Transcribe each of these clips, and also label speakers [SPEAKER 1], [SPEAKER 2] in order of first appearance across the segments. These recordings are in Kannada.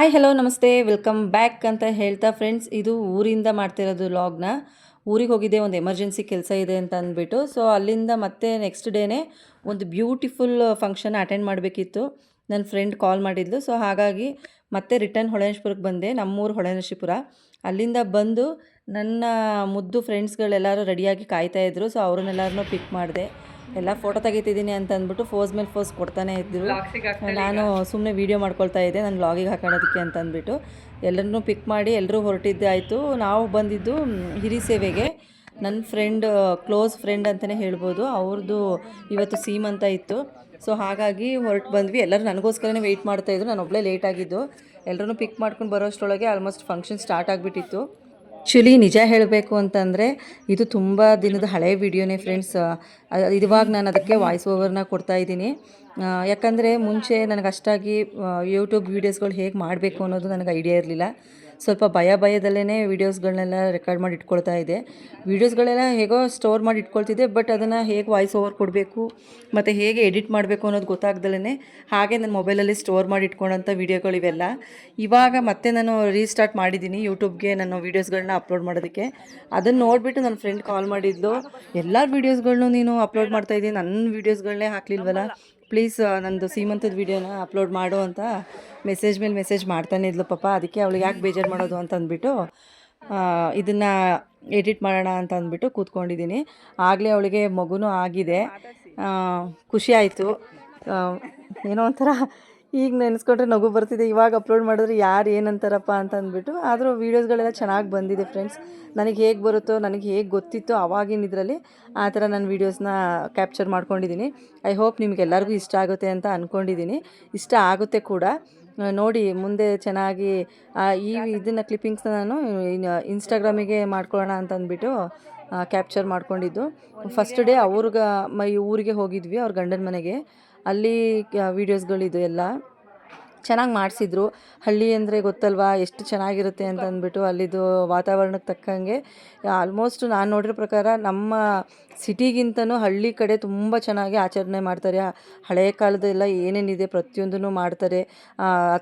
[SPEAKER 1] ಹಾಯ್ ಹಲೋ ನಮಸ್ತೆ ವೆಲ್ಕಮ್ ಬ್ಯಾಕ್ ಅಂತ ಹೇಳ್ತಾ ಫ್ರೆಂಡ್ಸ್, ಇದು ಊರಿಂದ ಮಾಡ್ತಿರೋದು ವ್ಲಾಗ್ನ. ಊರಿಗೆ ಹೋಗಿದ್ದೆ, ಒಂದು ಎಮರ್ಜೆನ್ಸಿ ಕೆಲಸ ಇದೆ ಅಂತ ಅಂದ್ಬಿಟ್ಟು. ಸೊ ಅಲ್ಲಿಂದ ಮತ್ತೆ ನೆಕ್ಸ್ಟ್ ಡೇನೇ ಒಂದು ಬ್ಯೂಟಿಫುಲ್ ಫಂಕ್ಷನ್ ಅಟೆಂಡ್ ಮಾಡಬೇಕಿತ್ತು. ನನ್ನ ಫ್ರೆಂಡ್ ಕಾಲ್ ಮಾಡಿದ್ಲು. ಸೊ ಹಾಗಾಗಿ ಮತ್ತೆ ರಿಟರ್ನ್ ಹೊಳೆನರಸೀಪುರಕ್ಕೆ ಬಂದೆ, ನಮ್ಮೂರು ಹೊಳೆನರಸೀಪುರ. ಅಲ್ಲಿಂದ ಬಂದು ನನ್ನ ಮುದ್ದು ಫ್ರೆಂಡ್ಸ್ಗಳೆಲ್ಲರೂ ರೆಡಿಯಾಗಿ ಕಾಯ್ತಾಯಿದ್ರು. ಸೊ ಅವ್ರನ್ನೆಲ್ಲರನ್ನೂ ಪಿಕ್ ಮಾಡಿದೆ. ಎಲ್ಲ ಫೋಟೋ ತೆಗಿತಿದ್ದೀನಿ ಅಂತ ಅಂದ್ಬಿಟ್ಟು ಫೋಸ್ ಮೇಲೆ ಫೋಸ್ ಕೊಡ್ತಾನೆ ಇದ್ದರು. ನಾನು ಸುಮ್ಮನೆ ವೀಡಿಯೋ ಮಾಡ್ಕೊಳ್ತಾ ಇದ್ದೆ, ನನ್ನ ವ್ಲಾಗಿಗೆ ಹಾಕೋದಕ್ಕೆ ಅಂತ ಅಂದ್ಬಿಟ್ಟು. ಎಲ್ಲರನ್ನೂ ಪಿಕ್ ಮಾಡಿ ಎಲ್ಲರೂ ಹೊರಟಿದ್ದೆ ಆಯಿತು. ನಾವು ಬಂದಿದ್ದು ಹಿರಿಸೇವೆಗೆ. ನನ್ನ ಫ್ರೆಂಡ್, ಕ್ಲೋಸ್ ಫ್ರೆಂಡ್ ಅಂತಲೇ ಹೇಳ್ಬೋದು. ಅವ್ರದ್ದು ಇವತ್ತು ಸೀಮಂತ ಇತ್ತು. ಸೊ ಹಾಗಾಗಿ ಹೊರಟು ಬಂದ್ವಿ. ಎಲ್ಲರೂ ನನಗೋಸ್ಕರನೇ ವೆಯ್ಟ್ ಮಾಡ್ತಾಯಿದ್ರು. ನಾನು ಒಬ್ಬಳೇ ಲೇಟ್ ಆಗಿದ್ದು. ಎಲ್ಲರೂ ಪಿಕ್ ಮಾಡ್ಕೊಂಡು ಬರೋಷ್ಟರೊಳಗೆ ಆಲ್ಮೋಸ್ಟ್ ಫಂಕ್ಷನ್ ಸ್ಟಾರ್ಟ್ ಆಗಿಬಿಟ್ಟಿತ್ತು. ಆ್ಯಕ್ಚುಲಿ ನಿಜ ಹೇಳಬೇಕು ಅಂತಂದರೆ ಇದು ತುಂಬ ದಿನದ ಹಳೆಯ ವಿಡಿಯೋನೇ ಫ್ರೆಂಡ್ಸ್. ಇವಾಗ ನಾನು ಅದಕ್ಕೆ ವಾಯ್ಸ್ ಓವರ್ನ ಕೊಡ್ತಾಯಿದ್ದೀನಿ. ಯಾಕಂದರೆ ಮುಂಚೆ ನನಗೆ ಅಷ್ಟಾಗಿ ಯೂಟ್ಯೂಬ್ ವೀಡಿಯೋಸ್ಗಳು ಹೇಗೆ ಮಾಡಬೇಕು ಅನ್ನೋದು ನನಗೆ ಐಡಿಯಾ ಇರಲಿಲ್ಲ. ಸ್ವಲ್ಪ ಭಯದಲ್ಲೇ ವೀಡಿಯೋಸ್ಗಳನ್ನೆಲ್ಲ ರೆಕಾರ್ಡ್ ಮಾಡಿ ಇಟ್ಕೊಳ್ತಾ ಇದ್ದೆ. ವೀಡಿಯೋಸ್ಗಳೆಲ್ಲ ಹೇಗೋ ಸ್ಟೋರ್ ಮಾಡಿ ಇಟ್ಕೊಳ್ತಿದ್ದೆ. ಬಟ್ ಅದನ್ನು ಹೇಗೆ ವಾಯ್ಸ್ ಓವರ್ ಕೊಡಬೇಕು ಮತ್ತು ಹೇಗೆ ಎಡಿಟ್ ಮಾಡಬೇಕು ಅನ್ನೋದು ಗೊತ್ತಾಗ್ದಲೇ ಹಾಗೆ ನನ್ನ ಮೊಬೈಲಲ್ಲಿ ಸ್ಟೋರ್ ಮಾಡಿ ಇಟ್ಕೊಂಡಂಥ ವೀಡಿಯೋಗಳಿವೆಲ್ಲ. ಇವಾಗ ಮತ್ತೆ ನಾನು ರೀಸ್ಟಾರ್ಟ್ ಮಾಡಿದ್ದೀನಿ ಯೂಟ್ಯೂಬ್ಗೆ ನನ್ನ ವೀಡಿಯೋಸ್ಗಳನ್ನ ಅಪ್ಲೋಡ್ ಮಾಡೋದಕ್ಕೆ. ಅದನ್ನು ನೋಡಿಬಿಟ್ಟು ನನ್ನ ಫ್ರೆಂಡ್ ಕಾಲ್ ಮಾಡಿದ್ಲು, ಎಲ್ಲ ವೀಡಿಯೋಸ್ಗಳನ್ನೂ ನೀನು ಅಪ್ಲೋಡ್ ಮಾಡ್ತಾಯಿದ್ದೀನಿ, ನನ್ನ ವೀಡಿಯೋಸ್ಗಳನ್ನೇ ಹಾಕಲಿಲ್ವಲ್ಲ, ಪ್ಲೀಸ್ ನಂದು ಸೀಮಂತದ ವೀಡಿಯೋನ ಅಪ್ಲೋಡ್ ಮಾಡು ಅಂತ ಮೆಸೇಜ್ ಮೇಲೆ ಮೆಸೇಜ್ ಮಾಡ್ತಾನೆ ಇದ್ಲು ಪಾಪ. ಅದಕ್ಕೆ ಅವಳಿಗೆ ಯಾಕೆ ಬೇಜಾರು ಮಾಡೋದು ಅಂತ ಅಂದ್ಬಿಟ್ಟು ಇದನ್ನು ಎಡಿಟ್ ಮಾಡೋಣ ಅಂತ ಅಂದ್ಬಿಟ್ಟು ಕೂತ್ಕೊಂಡಿದ್ದೀನಿ. ಆಗಲೇ ಅವಳಿಗೆ ಮಗುನೂ ಆಗಿದೆ. ಖುಷಿ ಆಯಿತು. ಏನೋ ಒಂಥರ ಈಗ ನೆನೆಸ್ಕೊಂಡ್ರೆ ನಗು ಬರ್ತಿದೆ. ಇವಾಗ ಅಪ್ಲೋಡ್ ಮಾಡಿದ್ರೆ ಯಾರು ಏನಂತಾರಪ್ಪ ಅಂತ ಅಂದ್ಬಿಟ್ಟು. ಆದರೂ ವೀಡಿಯೋಸ್ಗಳೆಲ್ಲ ಚೆನ್ನಾಗಿ ಬಂದಿದೆ ಫ್ರೆಂಡ್ಸ್. ನನಗೆ ಹೇಗೆ ಬರುತ್ತೋ, ನನಗೆ ಹೇಗೆ ಗೊತ್ತಿತ್ತೋ ಆವಾಗಿನ ಇದರಲ್ಲಿ ಆ ಥರ ನಾನು ವೀಡಿಯೋಸ್ನ ಕ್ಯಾಪ್ಚರ್ ಮಾಡ್ಕೊಂಡಿದ್ದೀನಿ. ಐ ಹೋಪ್ ನಿಮಗೆಲ್ಲರಿಗೂ ಇಷ್ಟ ಆಗುತ್ತೆ ಅಂತ ಅಂದ್ಕೊಂಡಿದ್ದೀನಿ. ಇಷ್ಟ ಆಗುತ್ತೆ ಕೂಡ. ನೋಡಿ ಮುಂದೆ ಚೆನ್ನಾಗಿ ಇದನ್ನು ಕ್ಲಿಪ್ಪಿಂಗ್ಸ್ನ ನಾನು ಇನ್ಸ್ಟಾಗ್ರಾಮಿಗೆ ಮಾಡ್ಕೊಳ್ಳೋಣ ಅಂತ ಅಂದ್ಬಿಟ್ಟು ಕ್ಯಾಪ್ಚರ್ ಮಾಡ್ಕೊಂಡಿದ್ದು. ಫಸ್ಟ್ ಡೇ ಊರಿಗೆ ಹೋಗಿದ್ವಿ, ಅವ್ರ ಗಂಡನ ಮನೆಗೆ. ಅಲ್ಲಿ ವೀಡಿಯೋಸ್ಗಳಿದು ಎಲ್ಲ ಚೆನ್ನಾಗಿ ಮಾಡಿಸಿದ್ರು. ಹಳ್ಳಿ ಅಂದರೆ ಗೊತ್ತಲ್ವಾ ಎಷ್ಟು ಚೆನ್ನಾಗಿರುತ್ತೆ ಅಂತ ಅಂದ್ಬಿಟ್ಟು. ಅಲ್ಲಿದ್ದು ವಾತಾವರಣಕ್ಕೆ ತಕ್ಕಂಗೆ ಆಲ್ಮೋಸ್ಟ್ ನಾನು ನೋಡಿರೋ ಪ್ರಕಾರ ನಮ್ಮ ಸಿಟಿಗಿಂತನೂ ಹಳ್ಳಿ ಕಡೆ ತುಂಬ ಚೆನ್ನಾಗಿ ಆಚರಣೆ ಮಾಡ್ತಾರೆ. ಹಳೆಯ ಕಾಲದೆಲ್ಲ ಏನೇನಿದೆ ಪ್ರತಿಯೊಂದೂ ಮಾಡ್ತಾರೆ.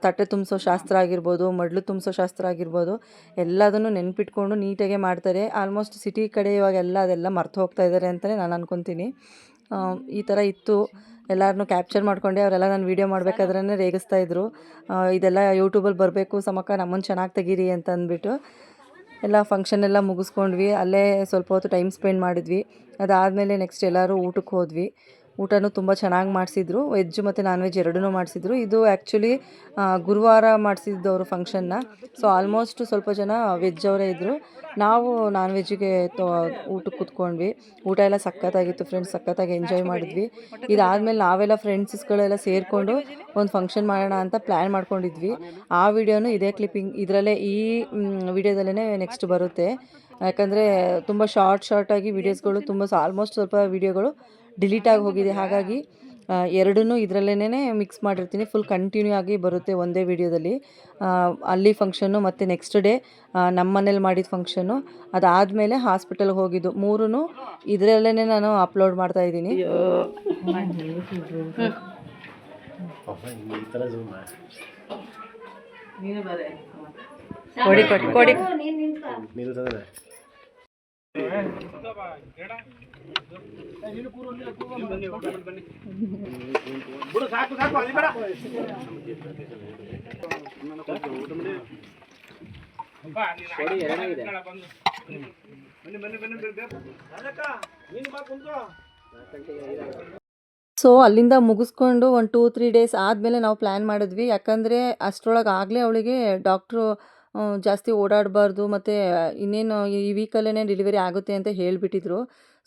[SPEAKER 1] ತಟ್ಟೆ ತುಂಬಿಸೋ ಶಾಸ್ತ್ರ ಆಗಿರ್ಬೋದು, ಮಡ್ಲು ತುಂಬಿಸೋ ಶಾಸ್ತ್ರ ಆಗಿರ್ಬೋದು, ಎಲ್ಲದನ್ನು ನೆನ್ಪಿಟ್ಕೊಂಡು ನೀಟಾಗೆ ಮಾಡ್ತಾರೆ. ಆಲ್ಮೋಸ್ಟ್ ಸಿಟಿ ಕಡೆ ಇವಾಗೆಲ್ಲ ಅದೆಲ್ಲ ಮರ್ತು ಹೋಗ್ತಾ ಇದ್ದಾರೆ ಅಂತಲೇ ನಾನು ಅನ್ಕೊತೀನಿ. ಈ ಥರ ಇತ್ತು. ಎಲ್ಲರನ್ನೂ ಕ್ಯಾಪ್ಚರ್ ಮಾಡ್ಕೊಂಡೆ. ಅವರೆಲ್ಲ ನಾನು ವೀಡಿಯೋ ಮಾಡಬೇಕಾದ್ರೇ ರೇಗಿಸ್ತಾಯಿದ್ರು, ಇದೆಲ್ಲ ಯೂಟ್ಯೂಬಲ್ಲಿ ಬರಬೇಕು ಸಮಕ್ಕ, ನಮ್ಮನ್ನು ಚೆನ್ನಾಗಿ ತೆಗೀರಿ ಅಂತ ಅಂದ್ಬಿಟ್ಟು. ಎಲ್ಲ ಫಂಕ್ಷನ್ನೆಲ್ಲ ಮುಗಿಸ್ಕೊಂಡ್ವಿ. ಅಲ್ಲೇ ಸ್ವಲ್ಪ ಹೊತ್ತು ಟೈಮ್ ಸ್ಪೆಂಡ್ ಮಾಡಿದ್ವಿ. ಅದಾದಮೇಲೆ ನೆಕ್ಸ್ಟ್ ಎಲ್ಲರೂ ಊಟಕ್ಕೆ ಹೋದ್ವಿ. ಊಟನೂ ತುಂಬ ಚೆನ್ನಾಗಿ ಮಾಡಿಸಿದ್ರು. ವೆಜ್ ಮತ್ತು ನಾನ್ ವೆಜ್ ಎರಡೂ ಮಾಡಿಸಿದ್ರು. ಇದು ಆ್ಯಕ್ಚುಲಿ ಗುರುವಾರ ಮಾಡಿಸಿದ್ದವರು ಫಂಕ್ಷನ್ನ. ಸೊ ಆಲ್ಮೋಸ್ಟ್ ಸ್ವಲ್ಪ ಜನ ವೆಜ್ ಅವರೇ ಇದ್ದರು. ನಾವು ನಾನ್ ವೆಜ್ಜಿಗೆ ಊಟಕ್ಕೆ ಕೂತ್ಕೊಂಡ್ವಿ. ಊಟ ಎಲ್ಲ ಸಖತ್ತಾಗಿತ್ತು ಫ್ರೆಂಡ್ಸ್, ಸಖತ್ತಾಗಿ ಎಂಜಾಯ್ ಮಾಡಿದ್ವಿ. ಇದಾದಮೇಲೆ ನಾವೆಲ್ಲ ಫ್ರೆಂಡ್ಸ್ಗಳೆಲ್ಲ ಸೇರಿಕೊಂಡು ಒಂದು ಫಂಕ್ಷನ್ ಮಾಡೋಣ ಅಂತ ಪ್ಲ್ಯಾನ್ ಮಾಡ್ಕೊಂಡಿದ್ವಿ. ಆ ವಿಡಿಯೋನು ಇದೇ ಕ್ಲಿಪ್ಪಿಂಗ್ ಇದರಲ್ಲೇ, ಈ ವಿಡಿಯೋದಲ್ಲೇ ನೆಕ್ಸ್ಟ್ ಬರುತ್ತೆ. ಯಾಕಂದರೆ ತುಂಬ ಶಾರ್ಟಾಗಿ ವೀಡಿಯೋಸ್ಗಳು ಆಲ್ಮೋಸ್ಟ್ ಸ್ವಲ್ಪ ವೀಡಿಯೋಗಳು ಡಿಲೀಟ್ ಆಗಿ ಹೋಗಿದೆ. ಹಾಗಾಗಿ ಎರಡನ್ನೂ ಇದರಲ್ಲೇ ಮಿಕ್ಸ್ ಮಾಡಿರ್ತೀನಿ. ಫುಲ್ ಕಂಟಿನ್ಯೂ ಆಗಿ ಬರುತ್ತೆ ಒಂದೇ ವೀಡಿಯೋದಲ್ಲಿ. ಅಲ್ಲಿ ಫಂಕ್ಷನ್ನು ಮತ್ತು ನೆಕ್ಸ್ಟ್ ಡೇ ನಮ್ಮ ಮನೇಲಿ ಮಾಡಿದ ಫಂಕ್ಷನ್ನು, ಅದಾದಮೇಲೆ ಹಾಸ್ಪಿಟಲ್ಗೆ ಹೋಗಿದ್ದು, ಮೂರೂ ಇದರಲ್ಲೇ ನಾನು ಅಪ್ಲೋಡ್ ಮಾಡ್ತಾಯಿದ್ದೀನಿ. ಕೊಡಿ ಸೊ ಅಲ್ಲಿಂದ ಮುಗಿಸ್ಕೊಂಡು ಒಂದು 2-3 ಡೇಸ್ ಆದಮೇಲೆ ನಾವು ಪ್ಲ್ಯಾನ್ ಮಾಡಿದ್ವಿ. ಯಾಕಂದರೆ ಅಷ್ಟರೊಳಗೆ ಆಗಲೇ ಅವಳಿಗೆ ಡಾಕ್ಟ್ರು ಜಾಸ್ತಿ ಓಡಾಡಬಾರ್ದು ಮತ್ತು ಇನ್ನೇನು ಈ ವೀಕಲ್ಲೇ ಡೆಲಿವರಿ ಆಗುತ್ತೆ ಅಂತ ಹೇಳಿಬಿಟ್ಟಿದ್ರು.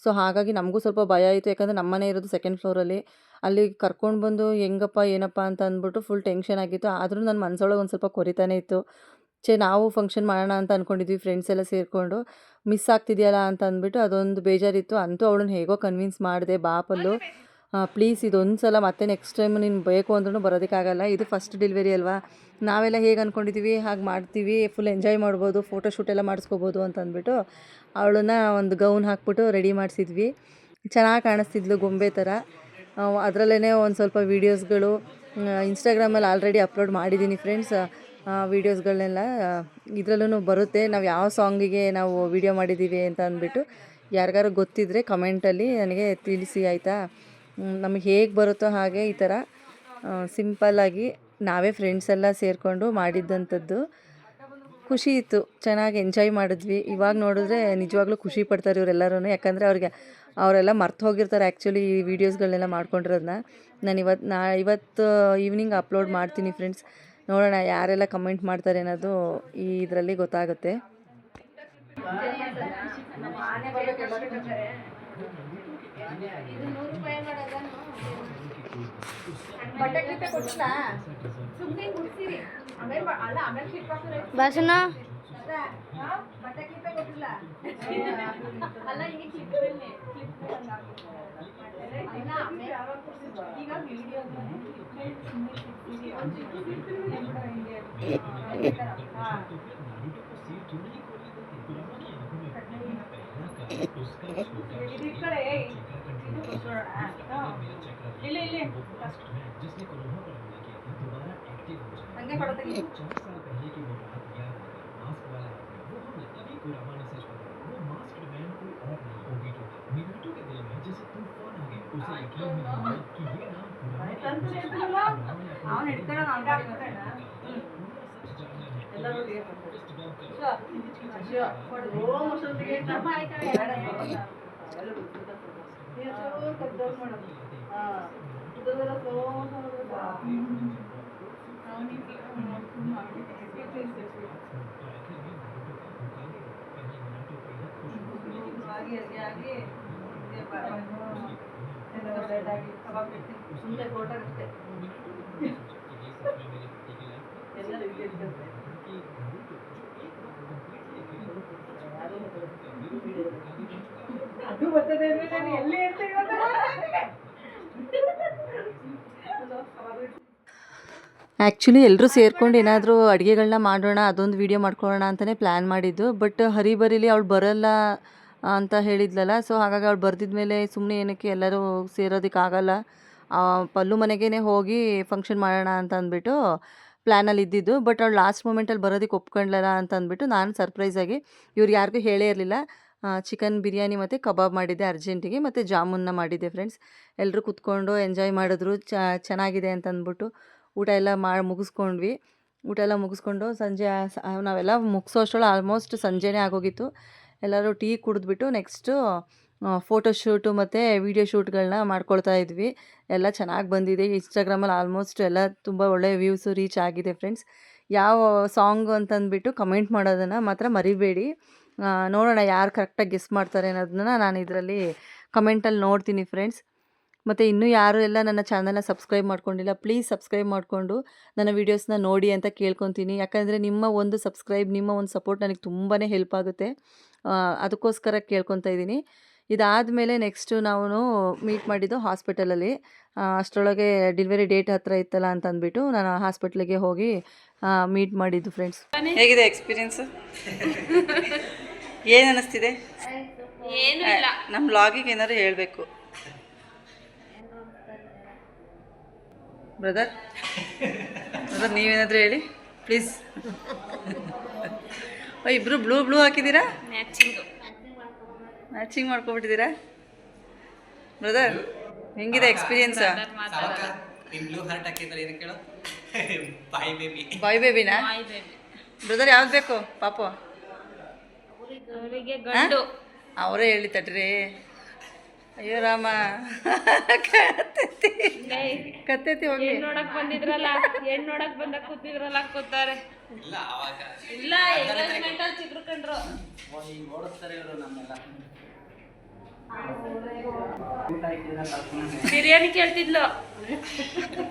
[SPEAKER 1] ಸೊ ಹಾಗಾಗಿ ನಮಗೂ ಸ್ವಲ್ಪ ಭಯ ಆಯಿತು. ಯಾಕಂದರೆ ನಮ್ಮನೆ ಇರೋದು ಸೆಕೆಂಡ್ ಫ್ಲೋರಲ್ಲಿ. ಅಲ್ಲಿ ಕರ್ಕೊಂಡು ಬಂದು ಹೆಂಗಪ್ಪ ಏನಪ್ಪ ಅಂತ ಅಂದ್ಬಿಟ್ಟು ಫುಲ್ ಟೆನ್ಷನ್ ಆಗಿತ್ತು. ಆದರೂ ನನ್ನ ಮನಸ್ಸೊಳಗೆ ಒಂದು ಸ್ವಲ್ಪ ಕೊರಿತಾನೆ ಇತ್ತು. ನಾವು ಫಂಕ್ಷನ್ ಮಾಡೋಣ ಅಂತ ಅಂದ್ಕೊಂಡಿದ್ವಿ ಫ್ರೆಂಡ್ಸ್ ಎಲ್ಲ ಸೇರಿಕೊಂಡು. ಮಿಸ್ ಆಗ್ತಿದೆಯಲ್ಲ ಅಂತ ಅಂದ್ಬಿಟ್ಟು ಅದೊಂದು ಬೇಜಾರಿತ್ತು. ಅಂತೂ ಅವಳನ್ನ ಹೇಗೋ ಕನ್ವಿನ್ಸ್ ಮಾಡಿದೆ, ಬಾ ಪಲ್ಲು ಪ್ಲೀಸ್ ಇದೊಂದು ಸಲ ಮತ್ತೆ ನೆಕ್ಸ್ಟ್ ಟೈಮ್ ನೀನು ಬೇಕು ಅಂದ್ರೂ ಬರೋದಕ್ಕಾಗಲ್ಲ, ಇದು ಫಸ್ಟ್ ಡೆಲಿವರಿ ಅಲ್ವಾ, ನಾವೆಲ್ಲ ಹೇಗೆ ಅಂದ್ಕೊಂಡಿದ್ದೀವಿ ಹಾಗೆ ಮಾಡ್ತೀವಿ, ಫುಲ್ ಎಂಜಾಯ್ ಮಾಡ್ಬೋದು, ಫೋಟೋಶೂಟ್ ಎಲ್ಲ ಮಾಡಿಸ್ಕೋಬೋದು ಅಂತ ಅಂದ್ಬಿಟ್ಟು ಅವಳನ್ನ ಒಂದು ಗೌನ್ ಹಾಕ್ಬಿಟ್ಟು ರೆಡಿ ಮಾಡಿಸಿದ್ವಿ. ಚೆನ್ನಾಗಿ ಕಾಣಿಸ್ತಿದ್ಲು ಗೊಂಬೆ ಥರ. ಅದರಲ್ಲೇ ಒಂದು ಸ್ವಲ್ಪ ವೀಡಿಯೋಸ್ಗಳು ಇನ್ಸ್ಟಾಗ್ರಾಮಲ್ಲಿ ಆಲ್ರೆಡಿ ಅಪ್ಲೋಡ್ ಮಾಡಿದ್ದೀನಿ ಫ್ರೆಂಡ್ಸ್. ವೀಡಿಯೋಸ್ಗಳನ್ನೆಲ್ಲ ಇದರಲ್ಲೂ ಬರುತ್ತೆ. ನಾವು ಯಾವ ಸಾಂಗಿಗೆ ನಾವು ವೀಡಿಯೋ ಮಾಡಿದ್ದೀವಿ ಅಂತ ಅಂದ್ಬಿಟ್ಟು ಯಾರಿಗಾರು ಗೊತ್ತಿದ್ದರೆ ಕಮೆಂಟಲ್ಲಿ ನನಗೆ ತಿಳಿಸಿ ಆಯಿತಾ. ನಮಗೆ ಹೇಗೆ ಬರುತ್ತೋ ಹಾಗೆ ಈ ಥರ ಸಿಂಪಲ್ಲಾಗಿ ನಾವೇ ಫ್ರೆಂಡ್ಸ್ ಎಲ್ಲ ಸೇರಿಕೊಂಡು ಮಾಡಿದ್ದಂಥದ್ದು. ಖುಷಿ ಇತ್ತು, ಚೆನ್ನಾಗಿ ಎಂಜಾಯ್ ಮಾಡಿದ್ವಿ. ಇವಾಗ ನೋಡಿದ್ರೆ ನಿಜವಾಗ್ಲೂ ಖುಷಿ ಪಡ್ತಾರೆ ಇವರೆಲ್ಲರೂ, ಯಾಕಂದರೆ ಅವರೆಲ್ಲ ಮರ್ತು ಹೋಗಿರ್ತಾರೆ ಆ್ಯಕ್ಚುಲಿ ಈ ವೀಡಿಯೋಸ್ಗಳನ್ನೆಲ್ಲ ಮಾಡ್ಕೊಂಡಿರೋದನ್ನ. ಇವತ್ತು ಈವ್ನಿಂಗ್ ಅಪ್ಲೋಡ್ ಮಾಡ್ತೀನಿ ಫ್ರೆಂಡ್ಸ್. ನೋಡೋಣ ಯಾರೆಲ್ಲ ಕಮೆಂಟ್ ಮಾಡ್ತಾರೆ ಅನ್ನೋದು ಈ ಇದರಲ್ಲಿ ಗೊತ್ತಾಗುತ್ತೆ. ಆ್ಯಕ್ಚುಲಿ ಎಲ್ಲರೂ ಸೇರ್ಕೊಂಡು ಏನಾದರೂ ಅಡುಗೆಗಳನ್ನ ಮಾಡೋಣ, ಅದೊಂದು ವೀಡಿಯೋ ಮಾಡ್ಕೊಳ್ಳೋಣ ಅಂತಲೇ ಪ್ಲ್ಯಾನ್ ಮಾಡಿದ್ದು. ಬಟ್ ಹರಿಬರಿಲಿ ಅವಳು ಬರೋಲ್ಲ ಅಂತ ಹೇಳಿದ್ಲಲ್ಲ, ಸೊ ಹಾಗಾಗಿ ಅವಳು ಬರ್ದಿದ್ಮೇಲೆ ಸುಮ್ಮನೆ ಏನಕ್ಕೆ ಎಲ್ಲರೂ ಸೇರೋದಕ್ಕಾಗಲ್ಲ, ಪಲ್ಲು ಮನೆಗೇ ಹೋಗಿ ಫಂಕ್ಷನ್ ಮಾಡೋಣ ಅಂತ ಅಂದ್ಬಿಟ್ಟು ಪ್ಲ್ಯಾನಲ್ಲಿ ಇದ್ದಿದ್ದು. ಬಟ್ ಅವಳು ಲಾಸ್ಟ್ ಮೂಮೆಂಟಲ್ಲಿ ಬರೋದಕ್ಕೆ ಒಪ್ಕೊಂಡ್ಲಲ್ಲ ಅಂತ ಅಂದ್ಬಿಟ್ಟು ನಾನು ಸರ್ಪ್ರೈಸಾಗಿ ಇವ್ರು ಯಾರಿಗೂ ಹೇಳೇ ಇರಲಿಲ್ಲ, ಚಿಕನ್ ಬಿರಿಯಾನಿ ಮತ್ತು ಕಬಾಬ್ ಮಾಡಿದ್ದೆ ಅರ್ಜೆಂಟಿಗೆ, ಮತ್ತು ಜಾಮೂನ್ನ ಮಾಡಿದ್ದೆ ಫ್ರೆಂಡ್ಸ್. ಎಲ್ಲರೂ ಕೂತ್ಕೊಂಡು ಎಂಜಾಯ್ ಮಾಡಿದ್ರು, ಚೆನ್ನಾಗಿದೆ ಅಂತ ಅಂದ್ಬಿಟ್ಟು ಊಟ ಎಲ್ಲ ಮಾಡಿ ಮುಗಿಸ್ಕೊಂಡ್ವಿ. ಊಟ ಎಲ್ಲ ಮುಗಿಸ್ಕೊಂಡು ಸಂಜೆ ನಾವೆಲ್ಲ ಮುಗಿಸೋ ಅಷ್ಟರಲ್ಲಿ ಆಲ್ಮೋಸ್ಟ್ ಸಂಜೆನೇ ಆಗೋಗಿತ್ತು. ಎಲ್ಲರೂ ಟೀ ಕುಡಿದ್ಬಿಟ್ಟು ನೆಕ್ಸ್ಟು ಫೋಟೋಶೂಟು ಮತ್ತು ವೀಡಿಯೋ ಶೂಟ್ಗಳನ್ನ ಮಾಡ್ಕೊಳ್ತಾ ಇದ್ವಿ. ಎಲ್ಲ ಚೆನ್ನಾಗಿ ಬಂದಿದೆ. ಇನ್ಸ್ಟಾಗ್ರಾಮಲ್ಲಿ ಆಲ್ಮೋಸ್ಟ್ ಎಲ್ಲ ತುಂಬ ಒಳ್ಳೆಯ ವ್ಯೂಸು ರೀಚ್ ಆಗಿದೆ ಫ್ರೆಂಡ್ಸ್. ಯಾವ ಸಾಂಗು ಅಂತಂದ್ಬಿಟ್ಟು ಕಮೆಂಟ್ ಮಾಡೋದನ್ನು ಮಾತ್ರ ಮರಿಬೇಡಿ. ನೋಡೋಣ ಯಾರು ಕರೆಕ್ಟಾಗಿ ಗೆಸ್ ಮಾಡ್ತಾರೆ ಅನ್ನೋದನ್ನ ನಾನು ಇದರಲ್ಲಿ ಕಮೆಂಟಲ್ಲಿ ನೋಡ್ತೀನಿ ಫ್ರೆಂಡ್ಸ್. ಮತ್ತು ಇನ್ನೂ ಯಾರು ಎಲ್ಲ ನನ್ನ ಚಾನಲ್ನ ಸಬ್ಸ್ಕ್ರೈಬ್ ಮಾಡ್ಕೊಂಡಿಲ್ಲ, ಪ್ಲೀಸ್ ಸಬ್ಸ್ಕ್ರೈಬ್ ಮಾಡಿಕೊಂಡು ನನ್ನ ವೀಡಿಯೋಸ್ನ ನೋಡಿ ಅಂತ ಕೇಳ್ಕೊತೀನಿ. ಯಾಕಂದರೆ ನಿಮ್ಮ ಒಂದು ಸಬ್ಸ್ಕ್ರೈಬ್, ನಿಮ್ಮ ಒಂದು ಸಪೋರ್ಟ್ ನನಗೆ ತುಂಬಾ ಹೆಲ್ಪ್ ಆಗುತ್ತೆ. ಅದಕ್ಕೋಸ್ಕರ ಕೇಳ್ಕೊತಾ ಇದ್ದೀನಿ. ಇದಾದಮೇಲೆ ನೆಕ್ಸ್ಟು ನಾವು ಮೀಟ್ ಮಾಡಿದ್ದು ಹಾಸ್ಪಿಟಲಲ್ಲಿ. ಅಷ್ಟರೊಳಗೆ ಡೆಲಿವರಿ ಡೇಟ್ ಹತ್ತಿರ ಇತ್ತಲ್ಲ ಅಂತ ಅಂದ್ಬಿಟ್ಟು ನಾನು ಹಾಸ್ಪಿಟ್ಲಿಗೆ ಹೋಗಿ ಮೀಟ್ ಮಾಡಿದ್ದು ಫ್ರೆಂಡ್ಸ್. ಹೇಗಿದೆ ಎಕ್ಸ್ಪೀರಿಯನ್ಸು? ಏನು ಅನ್ನಿಸ್ತಿದೆ? ನಮ್ಮ ವ್ಲಾಗಿಗೆ ಏನಾದ್ರು ಹೇಳಬೇಕು ಬ್ರದರ್. ನೀವೇನಾದರೂ ಹೇಳಿ ಪ್ಲೀಸ್. ಇಬ್ಬರು ಬ್ಲೂ ಹಾಕಿದ್ದೀರಾ, ಮ್ಯಾಚಿಂಗ್ ಮಾಡ್ಕೊಬಿಟ್ಟಿದ್ದೀರಾ ಬ್ರದರ್. ಹೆಂಗಿದೆ ಎಕ್ಸ್ಪೀರಿಯನ್ಸ್? ಬಾಯ್ ಬೇಬಿನಾ ಬ್ರದರ್? ಯಾವ್ದು ಬೇಕು ಪಾಪು? ಅವರೇ ಹೇಳಿ ತಡ್ರಿ. ಅಯ್ಯೋ ರಾಮ, ಕತ್ತೈತಿ ಹೋಗಿ
[SPEAKER 2] ನೋಡಕ್ ಬಂದಿದ್ರಲ್ಲ, ಹೆಣ್ಣು ನೋಡಕ್ ಬಂದಾಗ ಕೂತಿದ್ರಲ್ಲ ಕೂತಾರೆ. ಇಲ್ಲ ಚಿತ್ರ ಕಂಡ್ರು ಬಿರಿಯಾನಿ ಕೇಳ್ತಿದ್ಲು.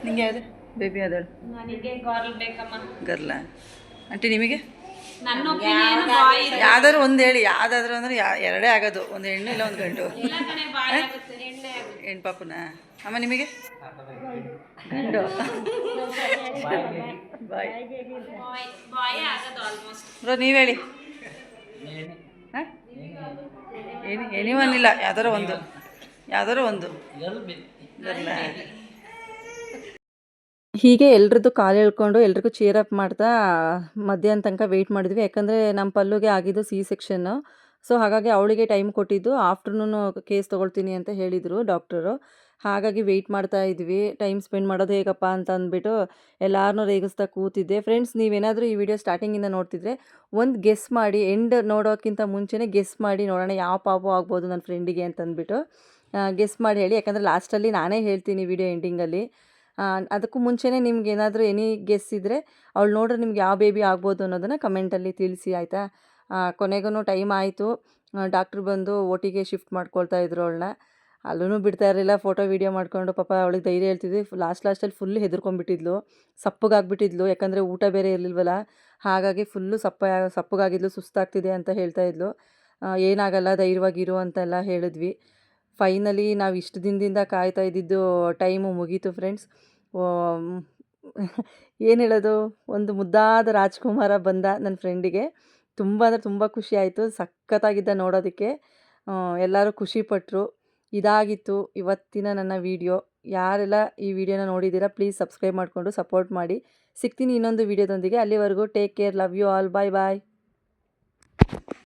[SPEAKER 1] ನಿಂಗೆ ಯಾವ್ದು ಬೇಬಿ ಅದಳು?
[SPEAKER 2] ನನಗೆ ಗರ್ಲ್ ಬೇಕಮ್ಮ.
[SPEAKER 1] ಗರ್ಲ ಆಂಟಿ? ನಿಮಗೆ
[SPEAKER 2] ನನ್ನ ಒಪಿನಿಯನ್ ಬಾಯ್.
[SPEAKER 1] ಯಾವ್ದಾದ್ರು ಒಂದು ಹೇಳಿ. ಯಾವ್ದಾದ್ರು ಅಂದ್ರೆ ಎರಡೇ ಆಗೋದು, ಒಂದು ಹೆಣ್ಣು ಇಲ್ಲ ಒಂದು ಗಂಡು.
[SPEAKER 2] ಇಲ್ಲ ಕಣೆ, ಬಾಯ್ ಆಗುತ್ತೆ. ಎಣ್ಣೆ ಆಗುತ್ತೆ.
[SPEAKER 1] ಹೆಣ್ಣು ಪಾಪುನ? ಅಮ್ಮ ನಿಮಗೆ ಗಂಡು? ಬಾಯ್
[SPEAKER 2] ಬಾಯ್ ಆಗೋದು ಆಲ್ಮೋಸ್ಟ್.
[SPEAKER 1] ಬ್ರೋ ನೀವು ಹೇಳಿ. ಹಾಂ, ಎನಿವನ್ ಇಲ್ಲ, ಯಾವ್ದಾರು ಒಂದು ಗರ್ಲ. ಹೀಗೆ ಎಲ್ರದ್ದು ಕಾಲು ಎಳ್ಕೊಂಡು ಎಲ್ರಿಗೂ ಚೀರ್ ಅಪ್ ಮಾಡ್ತಾ ಮಧ್ಯಾಹ್ನ ತನಕ ವೆಯ್ಟ್ ಮಾಡಿದ್ವಿ. ಯಾಕಂದರೆ ನಮ್ಮ ಪಲ್ಲುಗೆ ಆಗಿದ್ದು ಸಿ ಸೆಕ್ಷನ್ನು. ಸೊ, ಹಾಗಾಗಿ ಅವಳಿಗೆ ಟೈಮ್ ಕೊಟ್ಟಿದ್ದು ಆಫ್ಟರ್‌ನೂನು ಕೇಸ್ ತೊಗೊಳ್ತೀನಿ ಅಂತ ಹೇಳಿದರು ಡಾಕ್ಟರು. ಹಾಗಾಗಿ ವೆಯ್ಟ್ ಮಾಡ್ತಾ ಇದ್ವಿ. ಟೈಮ್ ಸ್ಪೆಂಡ್ ಮಾಡೋದು ಹೇಗಪ್ಪ ಅಂತ ಅಂದ್ಬಿಟ್ಟು ಎಲ್ಲಾರನ್ನೂ ರೇಗಿಸ್ತಾ ಕೂತಿದ್ದೆ. ಫ್ರೆಂಡ್ಸ್, ನೀವೇನಾದರೂ ಈ ವಿಡಿಯೋ ಸ್ಟಾರ್ಟಿಂಗಿಂದ ನೋಡ್ತಿದ್ರೆ ಒಂದು ಗೆಸ್ ಮಾಡಿ, ಎಂಡ್ ನೋಡೋಕ್ಕಿಂತ ಮುಂಚೆನೇ ಗೆಸ್ ಮಾಡಿ ನೋಡೋಣ ಯಾವ ಪಾಪು ಆಗ್ಬೋದು ನನ್ನ ಫ್ರೆಂಡಿಗೆ ಅಂತಂದ್ಬಿಟ್ಟು. ಗೆಸ್ ಮಾಡಿ ಹೇಳಿ. ಯಾಕಂದರೆ ಲಾಸ್ಟಲ್ಲಿ ನಾನೇ ಹೇಳ್ತೀನಿ ವಿಡಿಯೋ ಎಂಡಿಂಗಲ್ಲಿ. ಅದಕ್ಕೂ ಮುಂಚೆನೇ ನಿಮ್ಗೇನಾದರೂ ಎನಿ ಗೆಸ್ ಇದ್ದರೆ ಅವಳು ನೋಡ್ರೆ ನಿಮ್ಗೆ ಯಾವ ಬೇಬಿ ಆಗ್ಬೋದು ಅನ್ನೋದನ್ನು ಕಮೆಂಟಲ್ಲಿ ತಿಳಿಸಿ, ಆಯಿತಾ? ಕೊನೆಗೂ ಟೈಮ್ ಆಯಿತು. ಡಾಕ್ಟ್ರು ಬಂದು ಒಟಿಗೆ ಶಿಫ್ಟ್ ಮಾಡ್ಕೊಳ್ತಾ ಇದ್ರು ಅವಳನ್ನ. ಅಲ್ಲೂ ಬಿಡ್ತಾ ಇರಲಿಲ್ಲ, ಫೋಟೋ ವೀಡಿಯೋ ಮಾಡ್ಕೊಂಡು. ಪಾಪ ಅವಳಿಗೆ ಧೈರ್ಯ ಹೇಳ್ತಿದ್ವಿ. ಲಾಸ್ಟಲ್ಲಿ ಫುಲ್ ಹೆದರ್ಕೊಂಡ್ಬಿಟ್ಟಿದ್ಲು, ಸಪ್ಪಗಾಗ್ಬಿಟ್ಟಿದ್ಲು. ಯಾಕಂದರೆ ಊಟ ಬೇರೆ ಇರಲಿಲ್ವಲ್ಲ, ಹಾಗಾಗಿ ಫುಲ್ಲು ಸಪ್ಪಗಾಗಿದ್ಲು, ಸುಸ್ತಾಗ್ತಿದೆ ಅಂತ ಹೇಳ್ತಾ ಇದ್ಲು. ಏನಾಗಲ್ಲ, ಧೈರ್ಯವಾಗಿರು ಅಂತೆಲ್ಲ ಹೇಳಿದ್ವಿ. ಫೈನಲಿ ನಾವು ಇಷ್ಟು ದಿನದಿಂದ ಕಾಯ್ತಾ ಇದ್ದಿದ್ದು ಟೈಮು ಮುಗೀತು ಫ್ರೆಂಡ್ಸ್. ಏನು ಹೇಳೋದು, ಒಂದು ಮುದ್ದಾದ ರಾಜ್ಕುಮಾರ ಬಂದ ನನ್ನ ಫ್ರೆಂಡಿಗೆ. ತುಂಬ ಅಂದರೆ ತುಂಬ ಖುಷಿ ಆಯಿತು. ಸಖತ್ತಾಗಿದ್ದ ನೋಡೋದಕ್ಕೆ. ಎಲ್ಲರೂ ಖುಷಿಪಟ್ಟರು. ಇದಾಗಿತ್ತು ಇವತ್ತಿನ ನನ್ನ ವೀಡಿಯೋ. ಯಾರೆಲ್ಲ ಈ ವಿಡಿಯೋನ ನೋಡಿದ್ದೀರಾ ಪ್ಲೀಸ್ ಸಬ್ಸ್ಕ್ರೈಬ್ ಮಾಡಿಕೊಂಡು ಸಪೋರ್ಟ್ ಮಾಡಿ. ಸಿಗ್ತೀನಿ ಇನ್ನೊಂದು ವೀಡಿಯೋದೊಂದಿಗೆ. ಅಲ್ಲಿವರೆಗೂ take care, love you all, bye bye.